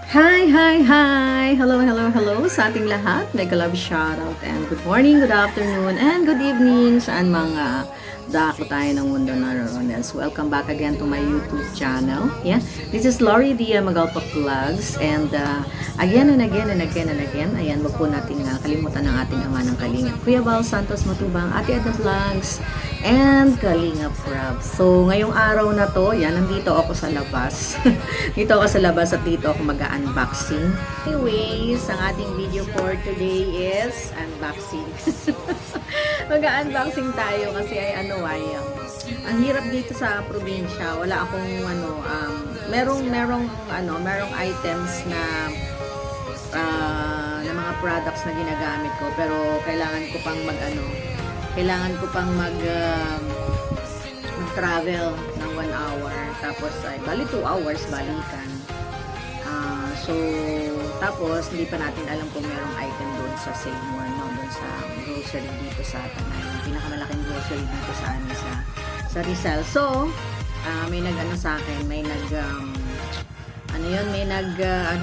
Hi, hi, hi! Hello, hello, hello sa ating lahat. Mega love shoutout and good morning, good afternoon, and good evening saan mga dako tayo ng mundo naroon. Yes, welcome back again to my YouTube channel. Yeah, this is Lori Dia Magalpa Vlogs and again and again and again and again, ayan, wag po nating kalimutan ng ating ama ng Kalinga. Kuya Val Santos Matubang, Ate Edna Vlogs, and Kalinga Prab. So, ngayong araw na to, yan, nandito ako sa labas. Dito ako sa labas at dito ako mag-unboxing. Anyways, ang ating video for today is unboxing. Mag-unboxing tayo kasi ay ang hirap dito sa probinsya. Wala akong merong items na na mga products na ginagamit ko pero kailangan ko pang mag-travel ng 1 hour tapos ay bali 2 hours balikan. So tapos hindi pa natin alam kung merong item doon sa Save More, no, doon sa grocery dito sa Tanay, yung pinakamalaking grocery dito sa sa Rizal. So may sa akin, may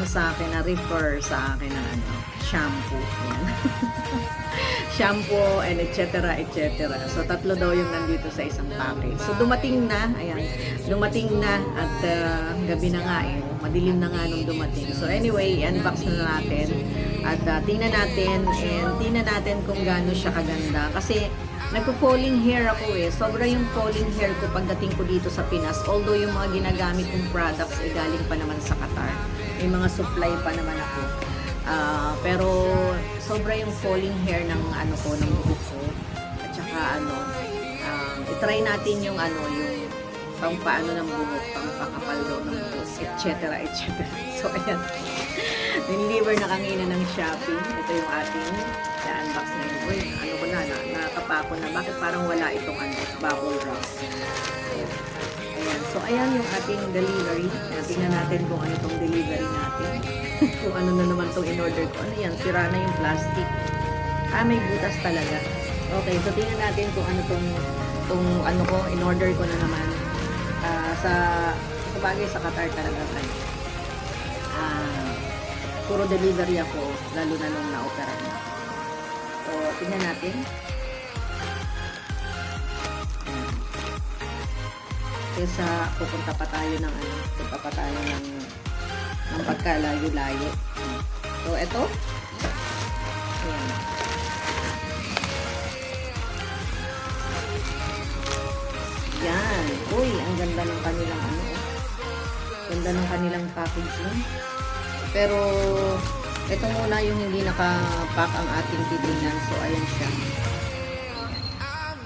sa akin na refer sa akin ng shampoo. Yan. Shampoo and etc. So tatlo daw yung nandito sa isang package. So dumating na at gabi na nga madilim na nga nung dumating. So anyway, unbox na natin at tingnan natin kung gaano siya kaganda kasi nagpo-falling hair ako sobra yung falling hair ko pagdating ko dito sa Pinas, although yung mga ginagamit kong products galing pa naman sa Qatar, may mga supply pa naman ako. Pero sobra yung falling hair ng ng buhok ko. At saka i-try natin yung pampaano ng buhok, pampakapal daw ng buhok, etc. So ayan. Deliver na kanina ng Shopee. Ito yung ating unbox na yun. Uy, nakapako na. Bakit parang wala itong bubble wrap? Ayan. So ayan yung ating delivery. Tingnan natin kung ano itong delivery natin. Kung ano na naman itong in-order ko. Ano yan? Sira na yung plastic. May butas talaga. Okay, so tingnan natin kung ano ko, in-order ko na naman. Sa bagay sa Qatar talaga puro delivery ako, lalo na nung na-opera na. So, tingnan natin. Kesa pupunta pa tayo ng pagkalayo-layo. So, eto. Ayan. Yan. Uy, ang ganda ng kanilang packaging. Pero ito muna yung hindi nakapack ang ating titingnan. So ayan siya.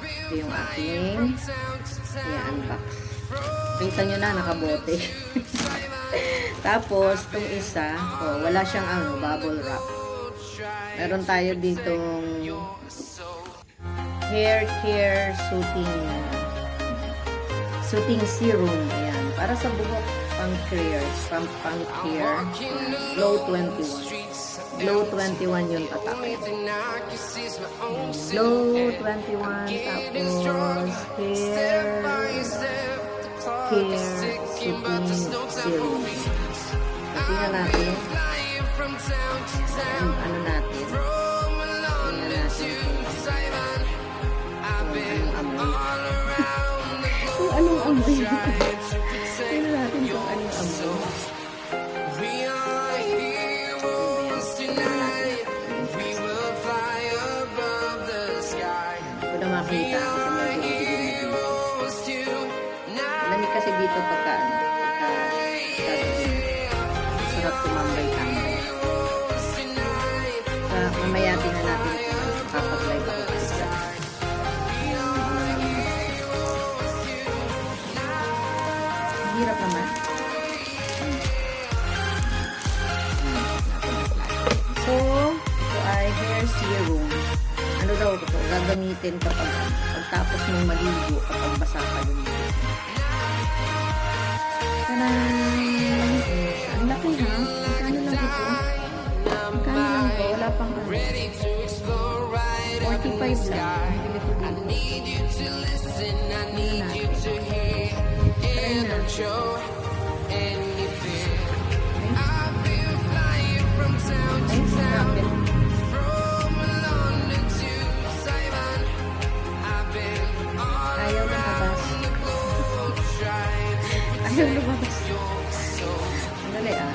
Ito yung ating unbox. Kita nyo na, nakabote. Tapos itong isa, wala siyang bubble wrap. Meron tayo ditong hair care soothing serum. Ayan, para sa buhok, pang care, Glow 21 yung tatak. Glow 21, tapos hair soothing serum. Tingnan natin tingnan natin kung anong amoy. Tingnan natin kung anong amoy. Ito na makita kasi medyo lamig kasi dito pagka sarap tumambay-tambay. Mamaya tingnan natin kung kapag-live ako kasi hirap naman. So, ito ay hair serum. Ano daw ito? Gagamitin kapag pagtapos mong maligo kapag basa ka yung buhok. Ang laki ha? Magkano lang ito? Wala pang 45 lang. Ang bili ko dito. Try natin. Ayaw lumabas. Dali ah.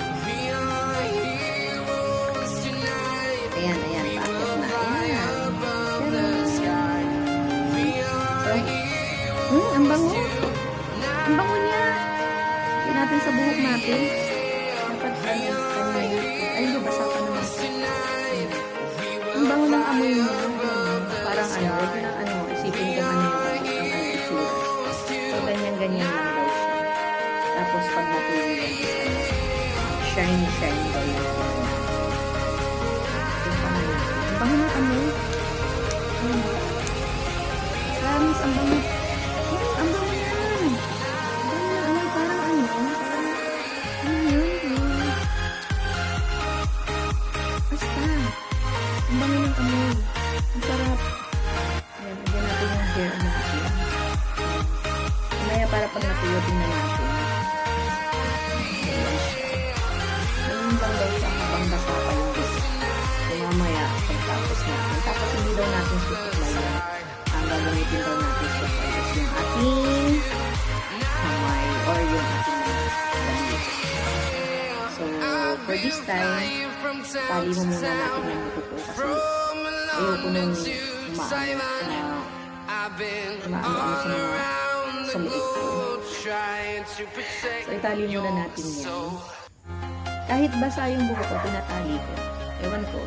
Ayan, ayan. Paakit na. Ayan. So, ang bango. Ang bango niya. Hindi natin sa buhok natin. Dapat kanya. Ay, basa pa naman. Ang bango ng amoy niya. Parang huwag na isipin ko ano yung itsura. So, ganyan-ganyan lang daw siya. Tapos, pag natuloy yan, shiny daw yan. Ang bango ng amoy. Promise, ang bango. Ang bango yan. Ang bango ng amoy, parang basta. Ang bango ng amoy. Ang sarap. Ayan, lagyan natin yung hair natin. Mamaya para pag natuyo, tingnan natin. Ganun bang daw siya habang basa pa yung gusto. So, mamaya, pagtapos natin. Tapos, hindi daw natin susuklayan. Ang gagamitin daw natin susuklayan yung ating kamay or yung ating damit. So, for this time, tali mo muna natin yung buto kasi ayoko nung umaano sa liit ko. So, itali muna natin yan. Kahit basa yung buhok ko, tinatali ko. Ewan ko.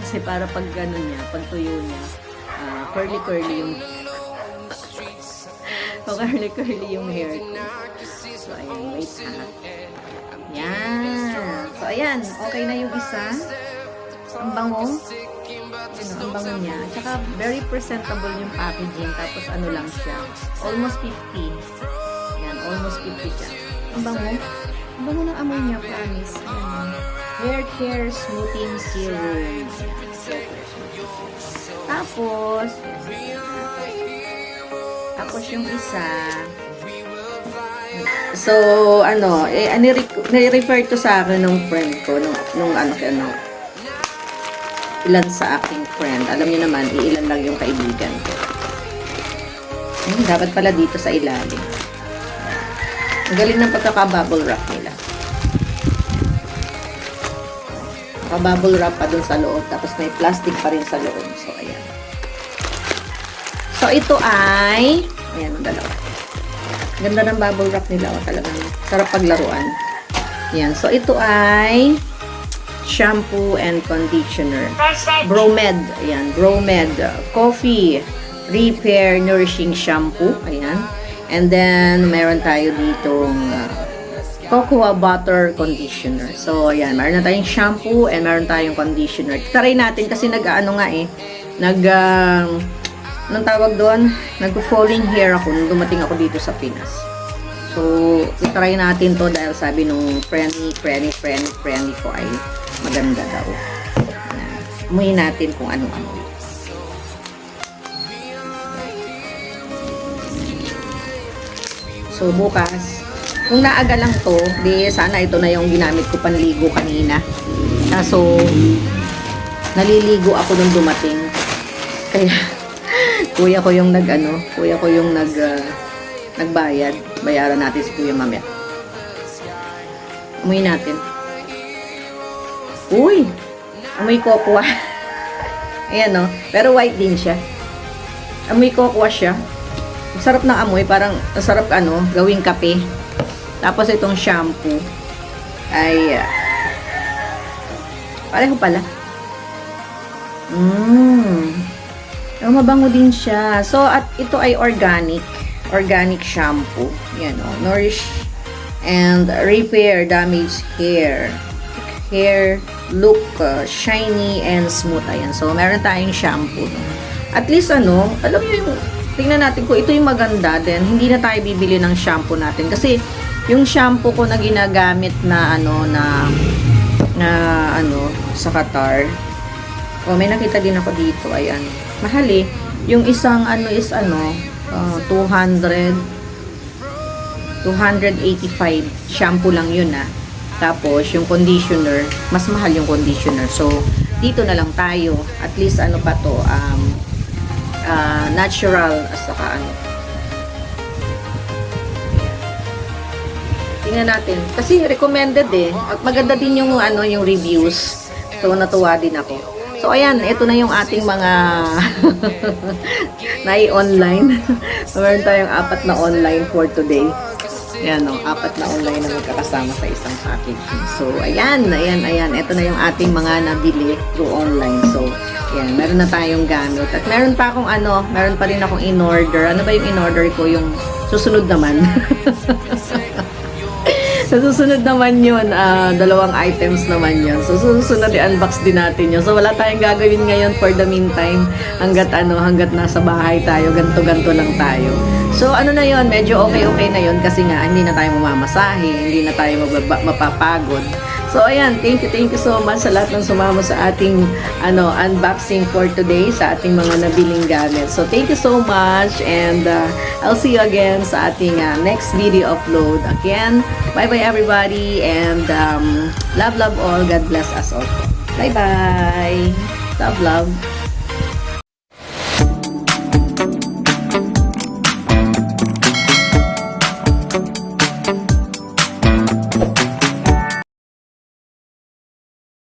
Kasi para pag gano'n niya, pag tuyo niya, curly-curly yung curly-curly yung hair ko. So, ayan, wait ha. Yan. So, ayan. Okay na yung isa. Ang bango. Ang bango niya. Tsaka, very presentable yung packaging. Tapos, ano lang siya. Almost 50. Yan. Almost 50 siya. Ang bango. Ang bango ng amoy niya, promise. Yan. Hair care smoothing serum. Tapos, yung isa, so, nire-refer to sa akin nung friend ko, ilan sa aking friend. Alam niyo naman, ilan lang yung kaibigan ko. Dapat pala dito sa ilalim. Ang galing ng pagkaka-bubble wrap nila. Naka-bubble wrap pa dun sa loob. Tapos may plastic pa rin sa loob. So, ayan. So, ito ay ayan, ang dalawa. Ganda ng bubble wrap nila. Talagang sarap paglaruan. Ayan. So, ito ay shampoo and conditioner. Bromed. Ayan. Bromed. Coffee. Repair Nourishing Shampoo. Ayan. And then, meron tayo ditong cocoa butter conditioner. So, ayan. Meron na tayong shampoo and meron tayong conditioner. Try natin kasi nag-ano nga anong tawag doon? Nag-falling hair ako nung dumating ako dito sa Pinas. So, itry natin to dahil sabi nung friendly ko ay maganda daw. Ayan. Amuyin natin kung anong amoy. So, bukas, kung naaga lang to, di sana ito na yung ginamit ko panligo kanina. Kaso, naliligo ako nung dumating. Kaya, kuya ko yung nagbayad. Bayaran natin si kuya mamaya. Amoy natin. Uy! Amoy cocoa. Ayan o. Pero white din siya. Amoy cocoa siya. Sarap ng amoy. Parang sarap gawing kape. Tapos itong shampoo ay pareho pala. Mabango din siya. So, at ito ay organic shampoo. Yan o. Nourish and repair damaged hair. Hair look shiny and smooth. Ayan. So, meron tayong shampoo. At least alam mo yung, tingnan natin kung ito yung maganda, then hindi na tayo bibili ng shampoo natin. Kasi, yung shampoo ko na ginagamit na sa Qatar. May nakita din ako dito. Ayan. Mahal eh. Yung isang is 285 shampoo lang yun Tapos yung conditioner, mas mahal yung conditioner. So dito na lang tayo. At least pa to natural at saka tingnan natin. Kasi recommended eh. At maganda din yung, yung reviews. So, natuwa din ako. So, ayan, ito na yung ating mga nai-online. Meron tayong 4 na online for today. Ayan o, 4 na online na magkakasama sa isang packaging. So, ayan. Ito na yung ating mga nabili through online. So, ayan, meron na tayong gamit. At meron pa akong meron pa rin akong in-order. Ano ba yung in-order ko? Yung susunod naman. Sa susunod naman yun, 2 items naman yun. So, susunod i-unbox din natin yun. So, wala tayong gagawin ngayon for the meantime. Hanggat nasa bahay tayo, ganto-ganto lang tayo. So, na yun, medyo okay na yun kasi nga, hindi na tayo mamamasahe, hindi na tayo mapapagod. So, ayan, thank you so much sa lahat ng sumama sa ating unboxing for today, sa ating mga nabiling gamit. So, thank you so much and I'll see you again sa ating next video upload. Again, bye-bye everybody and love all. God bless us all. Bye-bye. Love.